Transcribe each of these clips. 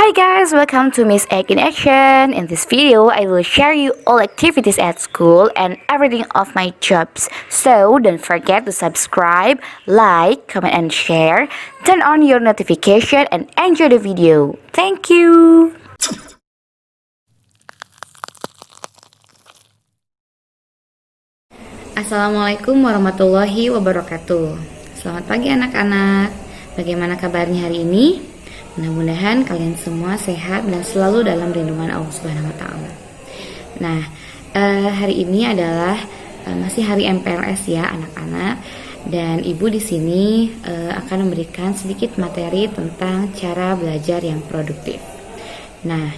Hi guys, welcome to Miss Egg in Action. In this video, I will share you all activities at school and everything of my jobs. So don't forget to subscribe, like, comment and share. Turn on your notification and enjoy the video. Thank you. Assalamualaikum warahmatullahi wabarakatuh. Selamat pagi anak-anak. Bagaimana kabarnya hari ini? Mudah-mudahan kalian semua sehat dan selalu dalam lindungan Allah Subhanahu wa taala. Nah, hari ini adalah masih hari MPLS ya anak-anak, dan Ibu di sini akan memberikan sedikit materi tentang cara belajar yang produktif. Nah,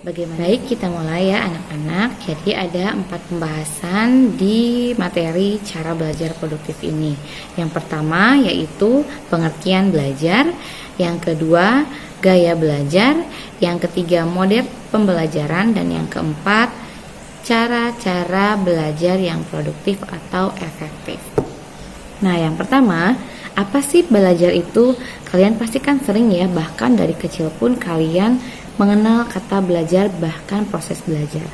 bagaimana? Baik, kita mulai ya anak-anak. Jadi ada 4 pembahasan di materi cara belajar produktif ini. Yang pertama yaitu pengertian belajar, yang kedua gaya belajar, yang ketiga model pembelajaran, dan yang keempat cara-cara belajar yang produktif atau efektif. Nah, yang pertama, apa sih belajar itu? Kalian pasti kan sering ya, bahkan dari kecil pun kalian mengenal kata belajar, bahkan proses belajar.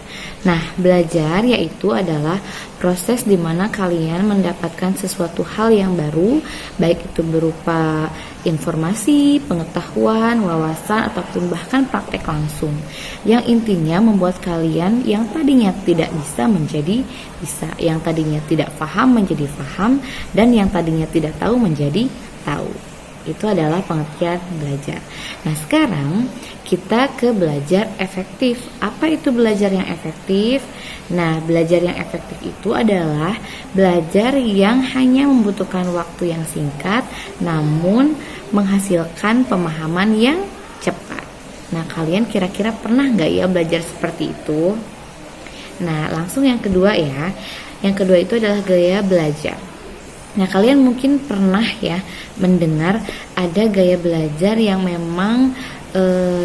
Nah, belajar yaitu adalah proses di mana kalian mendapatkan sesuatu hal yang baru, baik itu berupa informasi, pengetahuan, wawasan, ataupun bahkan praktek langsung, yang intinya membuat kalian yang tadinya tidak bisa menjadi bisa, yang tadinya tidak paham menjadi paham, dan yang tadinya tidak tahu menjadi tahu. Itu adalah pengertian belajar. Nah, sekarang kita ke belajar efektif. Apa itu belajar yang efektif? Nah, belajar yang efektif itu adalah belajar yang hanya membutuhkan waktu yang singkat, namun menghasilkan pemahaman yang cepat. Nah, kalian kira-kira pernah nggak ya belajar seperti itu? Nah, langsung yang kedua ya. Yang kedua itu adalah gaya belajar. Nah, kalian mungkin pernah ya mendengar ada gaya belajar yang memang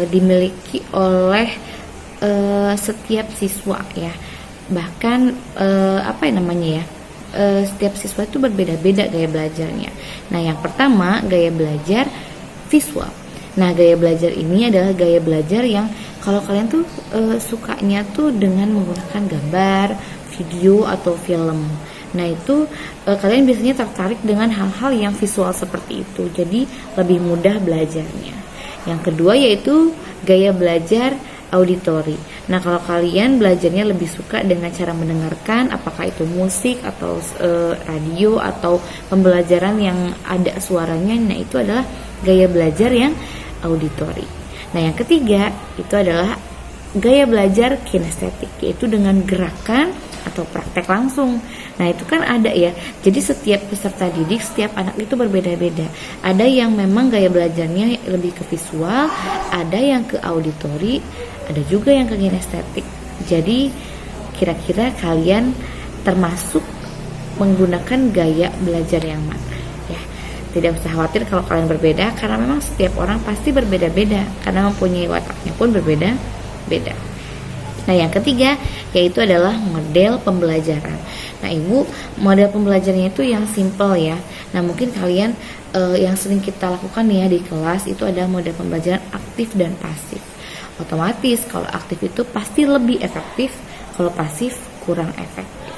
dimiliki oleh setiap siswa ya. Bahkan setiap siswa itu berbeda-beda gaya belajarnya. Nah, yang pertama gaya belajar visual. Nah, gaya belajar ini adalah gaya belajar yang kalau kalian tuh sukanya tuh dengan menggunakan gambar, video atau film. Nah, itu kalian biasanya tertarik dengan hal-hal yang visual seperti itu. Jadi lebih mudah belajarnya. Yang kedua yaitu gaya belajar auditori. Nah, kalau kalian belajarnya lebih suka dengan cara mendengarkan, apakah itu musik atau radio atau pembelajaran yang ada suaranya, nah itu adalah gaya belajar yang auditori. Nah, yang ketiga itu adalah gaya belajar kinestetik, yaitu dengan gerakan atau praktek langsung. Nah, itu kan ada ya. Jadi setiap peserta didik, setiap anak itu berbeda-beda. Ada yang memang gaya belajarnya lebih ke visual, ada yang ke auditori, ada juga yang ke kinestetik. Jadi kira-kira kalian termasuk menggunakan gaya belajar yang mana ya. Tidak usah khawatir kalau kalian berbeda, karena memang setiap orang pasti berbeda-beda, karena mempunyai wataknya pun berbeda-beda. Nah, yang ketiga yaitu adalah model pembelajaran. Nah, Ibu, model pembelajarannya itu yang simple ya. Nah, mungkin kalian yang sering kita lakukan ya di kelas itu ada model pembelajaran aktif dan pasif. Otomatis kalau aktif itu pasti lebih efektif, kalau pasif kurang efektif.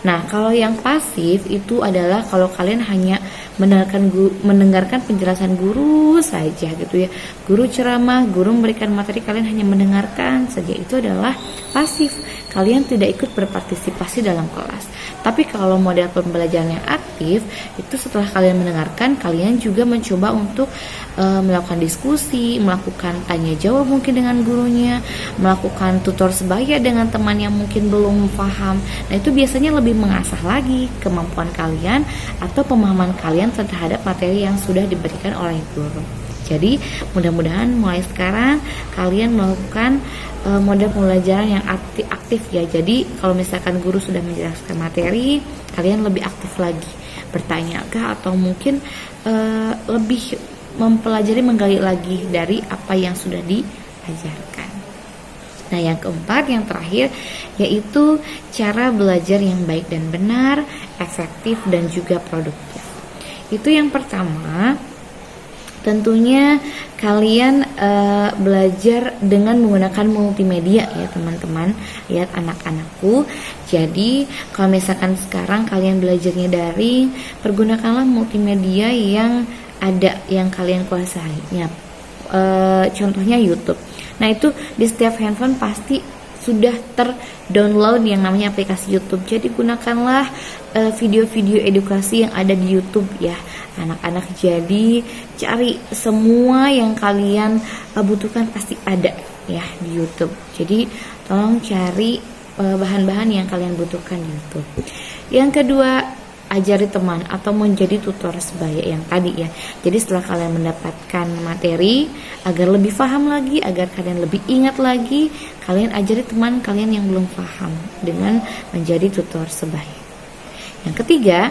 Nah, kalau yang pasif itu adalah kalau kalian hanya mendengarkan penjelasan guru saja gitu ya. Guru ceramah, guru memberikan materi, kalian hanya mendengarkan saja. Itu adalah pasif. Kalian tidak ikut berpartisipasi dalam kelas. Tapi kalau model pembelajaran yang aktif, itu setelah kalian mendengarkan, kalian juga mencoba untuk melakukan diskusi, melakukan tanya jawab mungkin dengan gurunya, melakukan tutor sebaya dengan teman yang mungkin belum paham. Nah, itu biasanya lebih mengasah lagi kemampuan kalian atau pemahaman kalian terhadap materi yang sudah diberikan oleh guru. Jadi mudah-mudahan mulai sekarang kalian melakukan model pembelajaran yang aktif ya. Jadi kalau misalkan guru sudah menjelaskan materi, kalian lebih aktif lagi bertanyakah, atau mungkin lebih mempelajari, menggali lagi dari apa yang sudah diajarkan. Nah, yang keempat, yang terakhir yaitu cara belajar yang baik dan benar, efektif dan juga produktif. Itu yang pertama, Tentunya kalian belajar dengan menggunakan multimedia ya teman-teman. Lihat anak-anakku. Jadi kalau misalkan sekarang kalian belajarnya daring, pergunakanlah multimedia yang ada yang kalian kuasai. Ya, contohnya YouTube. Nah itu di setiap handphone pasti sudah terdownload yang namanya aplikasi YouTube. Jadi gunakanlah video-video edukasi yang ada di YouTube ya anak-anak. Jadi cari semua yang kalian butuhkan pasti ada ya di YouTube. Jadi tolong cari bahan-bahan yang kalian butuhkan di YouTube. Yang kedua, ajari teman atau menjadi tutor sebaya yang tadi ya. Jadi setelah kalian mendapatkan materi, agar lebih paham lagi, agar kalian lebih ingat lagi, kalian ajari teman kalian yang belum paham dengan menjadi tutor sebaya. Yang ketiga,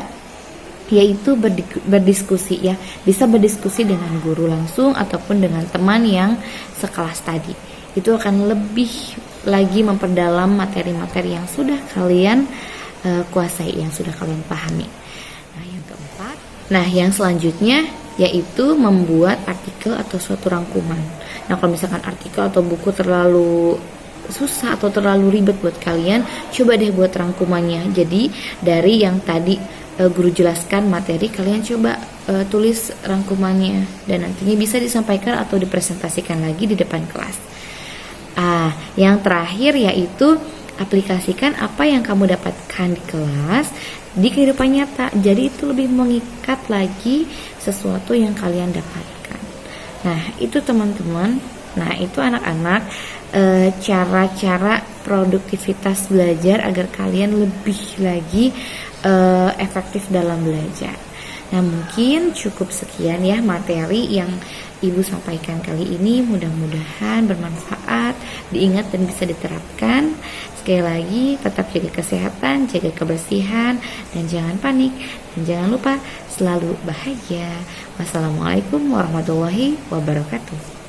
yaitu berdiskusi ya. Bisa berdiskusi dengan guru langsung ataupun dengan teman yang sekelas tadi. Itu akan lebih lagi memperdalam materi-materi yang sudah kalian kuasai, yang sudah kalian pahami. Nah yang keempat, yang selanjutnya yaitu membuat artikel atau suatu rangkuman. Nah kalau misalkan artikel atau buku terlalu susah atau terlalu ribet buat kalian, coba deh buat rangkumannya. Jadi dari yang tadi guru jelaskan materi, kalian coba tulis rangkumannya dan nantinya bisa disampaikan atau dipresentasikan lagi di depan kelas. Yang terakhir yaitu aplikasikan apa yang kamu dapatkan di kelas di kehidupan nyata. Jadi itu lebih mengikat lagi sesuatu yang kalian dapatkan. Nah itu teman-teman. Nah itu anak-anak cara-cara produktivitas belajar agar kalian lebih lagi efektif dalam belajar. Nah mungkin cukup sekian ya materi yang Ibu sampaikan kali ini. Mudah-mudahan bermanfaat, diingat dan bisa diterapkan. Sekali lagi tetap jaga kesehatan, jaga kebersihan, dan jangan panik. Dan jangan lupa selalu bahagia. Wassalamualaikum warahmatullahi wabarakatuh.